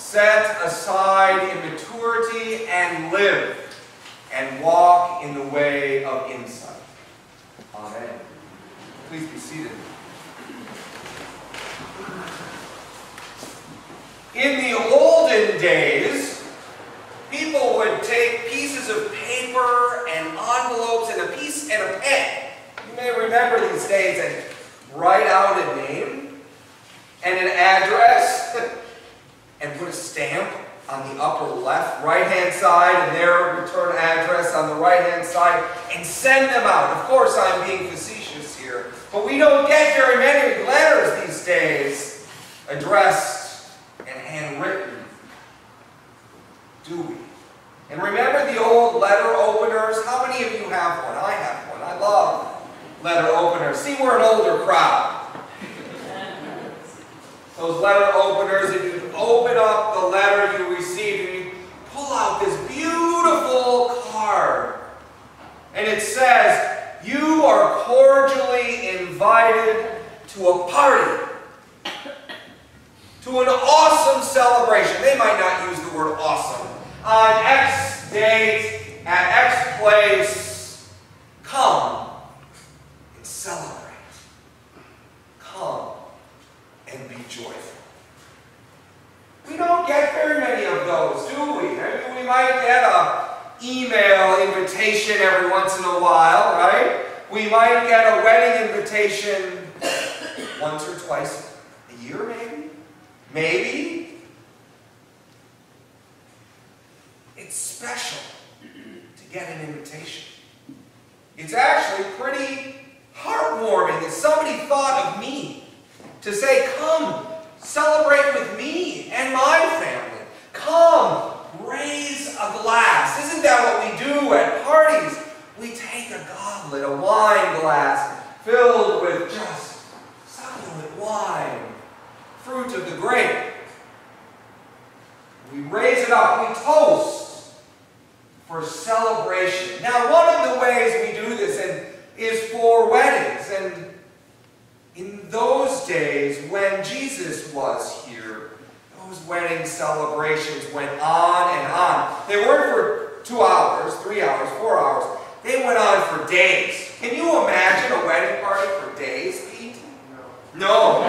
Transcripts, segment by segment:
set aside immaturity and live and walk in the way of insight. Amen. Please be seated. In the olden days, people would take pieces of paper and envelopes and a pen. You may remember these days, and write out a name and an address and put a stamp on the upper left, right-hand side, and their return address on the right-hand side, and send them out. Of course, I'm being facetious here, but we don't get very many letters these days addressed and handwritten, do we? And remember the old letter openers? How many of you have one? I have one. I love letter openers. See, we're an older crowd. Those letter openers, if you open up the letter you received and you pull out this beautiful card, and it says, "You are cordially invited to a party, to an awesome celebration." They might not use the word awesome. On X date, at X place, come and celebrate. Come and be joyful. We don't get very many of those, do we? I mean, we might get an email invitation every once in a while, right? We might get a wedding invitation once or twice a year, maybe? Maybe. It's special to get an invitation. It's actually pretty heartwarming that somebody thought of me to say, "Come, celebrate with me and my family. Come, raise a glass." Isn't that what we do at parties? We take a goblet, a wine glass, filled with just succulent wine, fruit of the grape. We raise it up, we toast for celebration. Now, one of the ways we do this is for weddings. And in those days, when Jesus was here, those wedding celebrations went on and on. They weren't for 2 hours, 3 hours, 4 hours. They went on for days. Can you imagine a wedding party for days, Pete? No.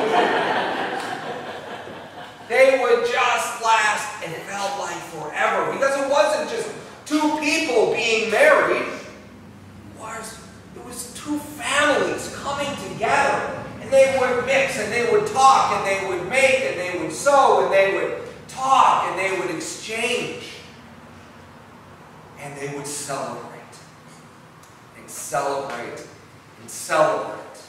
They would just last, and it felt like forever, because it wasn't just two people being married. It was two families coming together. They would mix, and they would talk, and they would make, and they would sew, and they would talk, and they would exchange. And they would celebrate, and celebrate, and celebrate.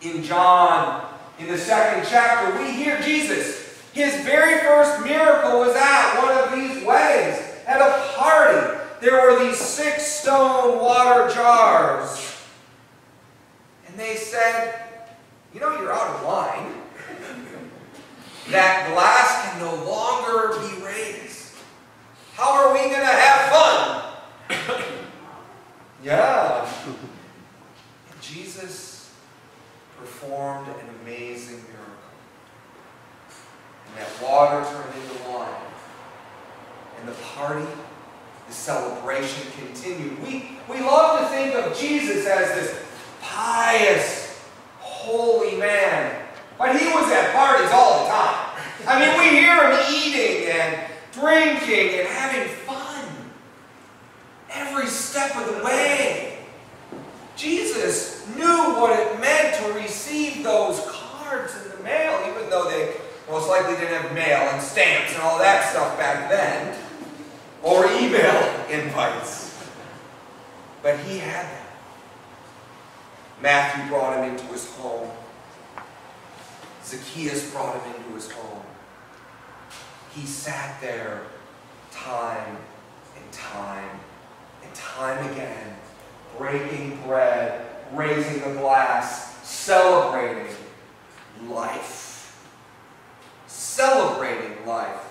In John, in the 2nd chapter, we hear Jesus. His very first miracle was at one of these weddings, at a party. There were these 6 stone water jars. And they said, "You know, you're out of wine. That glass can no longer be raised. How are we going to have fun?" Yeah. And Jesus performed an amazing miracle. And that water turned into wine. And the party, the celebration continued. We love to think of Jesus as this pious, holy man. But he was at parties all the time. I mean, we hear him eating and drinking and having fun every step of the way. Jesus knew what it meant to receive those cards in the mail, even though they most likely didn't have mail and stamps and all that stuff back then, or email invites. But he had them. Matthew brought him into his home. Zacchaeus brought him into his home. He sat there time and time and time again, breaking bread, raising the glass, celebrating life. Celebrating life.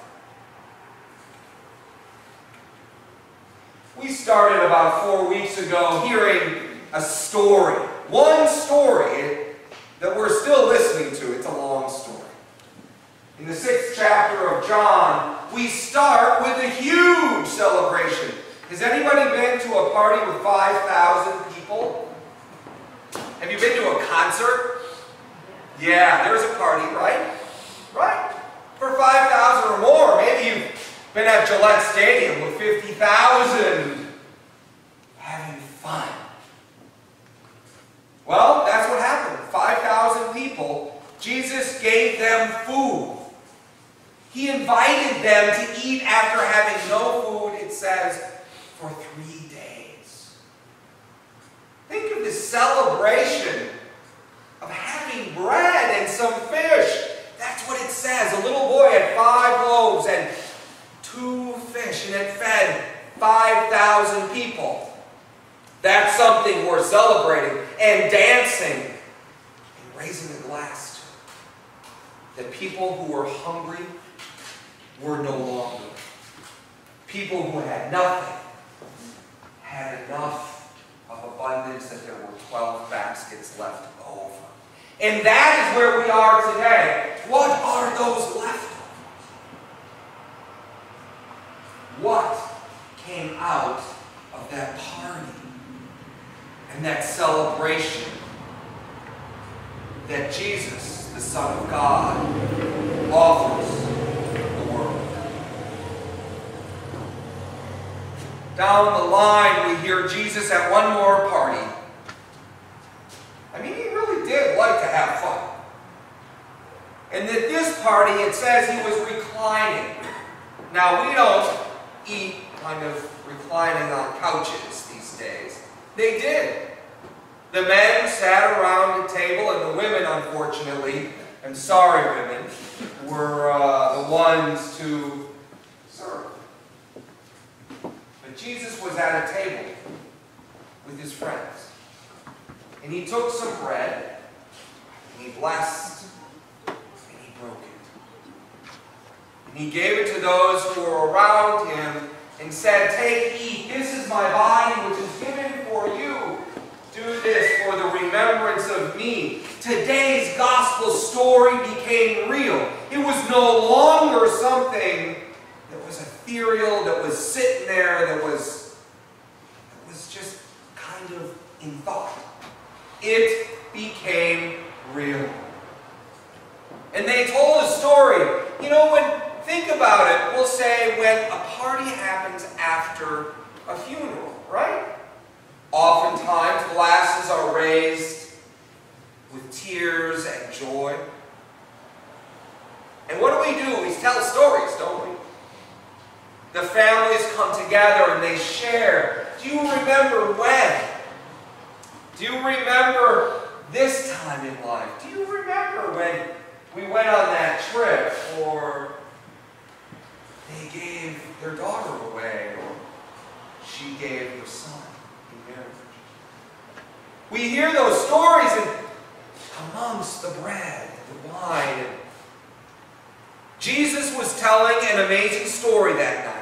We started about 4 weeks ago hearing a story. One story that we're still listening to. It's a long story. In the 6th chapter of John, we start with a huge celebration. Has anybody been to a party with 5,000 people? Have you been to a concert? Yeah, there's a party, right? Right? For 5,000 or more. Maybe you've been at Gillette Stadium with 50,000 having fun. Well, that's what happened. 5,000 people. Jesus gave them food. He invited them to eat after having no food, it says, for 3 days. Think of the celebration of having bread and some fish. That's what it says. A little boy had 5 loaves and 2 fish, and it fed 5,000 people. That's something worth celebrating and dancing and raising a glass to. That people who were hungry were no longer. People who had nothing had enough of abundance that there were 12 baskets left over. And that is where we are today. What are those leftovers? What came out of that party and that celebration that Jesus, the Son of God, offers the world? Down the line, we hear Jesus at one more party. I mean, he really did like to have fun. And at this party, it says he was reclining. Now, we don't eat kind of reclining on couches these days. They did. The men sat around the table, and the women, unfortunately, I'm sorry, women, were the ones to serve. But Jesus was at a table with his friends. And he took some bread, and he blessed, and he broke it. And he gave it to those who were around him and said, "Take, eat, this is my body which is given for you. Do this for the remembrance of me." Today's gospel story became real. It was no longer something that was ethereal, that was sitting there, that was just kind of in thought. It became real. And they told a story. You know, think about it. We'll say when a party happens after a funeral, right? Oftentimes glasses are raised with tears and joy. And what do? We tell stories, don't we? The families come together and they share. Do you remember when? Do you remember this time in life? Do you remember when we went on that trip, or they gave their daughter away, or she gave her son in marriage? We hear those stories, and amongst the bread, the wine, Jesus was telling an amazing story that night.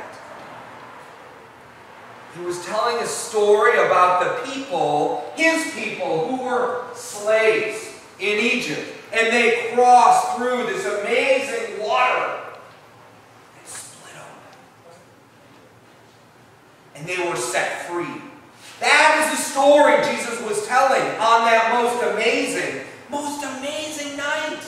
He was telling a story about the people, his people, who were slaves in Egypt. And they crossed through this amazing water and split open. And they were set free. That is the story Jesus was telling on that most amazing night.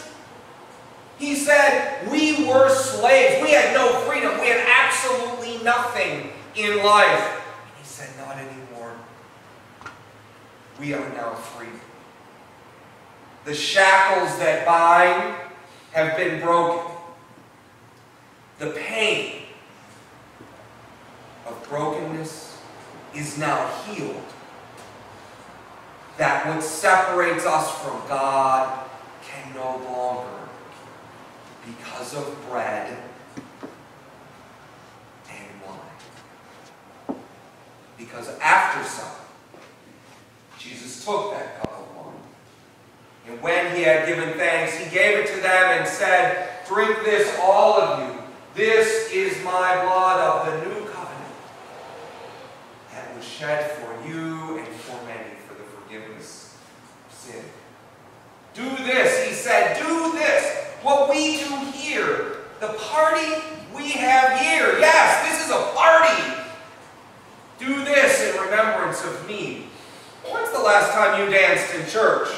He said, we were slaves. We had no freedom. We had absolutely nothing in life. And he said, not anymore. We are now free. The shackles that bind have been broken. The pain of brokenness is now healed. That what separates us from God can no longer, because of bread and wine. Because after supper, Jesus took that cup of wine. And when he had given thanks, he gave it to them and said, "Drink this, all of you. This is my blood of the new covenant that was shed for you and for many for the forgiveness of sin." Do this, he said, do this. What we do here The party we have here. Yes, this is a party. Do this in remembrance of me. When's the last time you danced in church?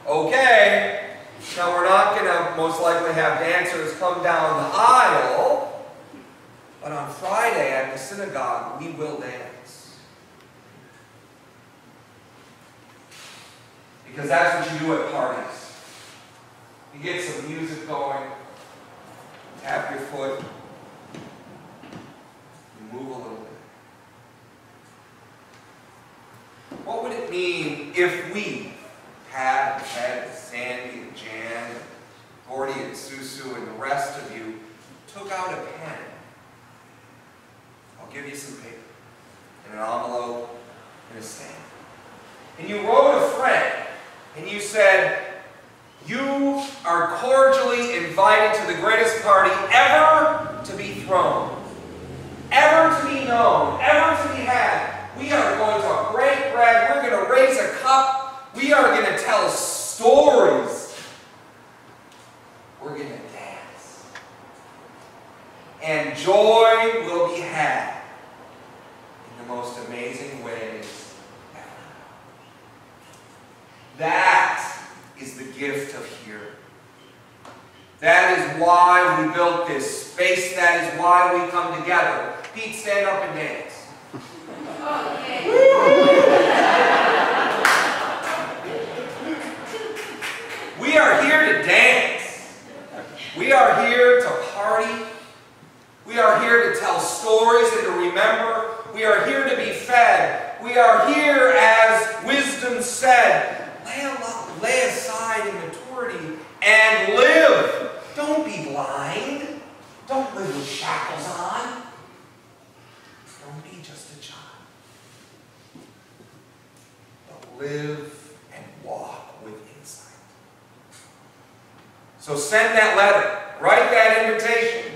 Okay. Now we're not going to most likely have dancers come down the aisle, but on Friday at the synagogue we will dance. Because that's what you do at parties. You get some music going, tap your foot, you move a little bit. What would it mean if we had Sandy and Jan, and Gordy and Susu and the rest of you took out a pen? I'll give you some paper and an envelope and a stamp. And you wrote a friend and you said, you are cordially invited to the greatest party ever to be thrown, ever to be known, ever to be had. We are going to break bread. We're going to raise a cup. We are going to tell stories. We're going to dance. And joy will be had in the most amazing ways ever. That is the gift of here. That is why we built this space. That is why we come together. Pete, stand up and dance. Okay. We are here to dance. We are here to party. We are here to tell stories and to remember. We are here to be fed. We are here, as wisdom said, lay aside immaturity and live. Don't be blind. Don't live with shackles on. Don't be just a child. But live and walk with insight. So send that letter. Write that invitation.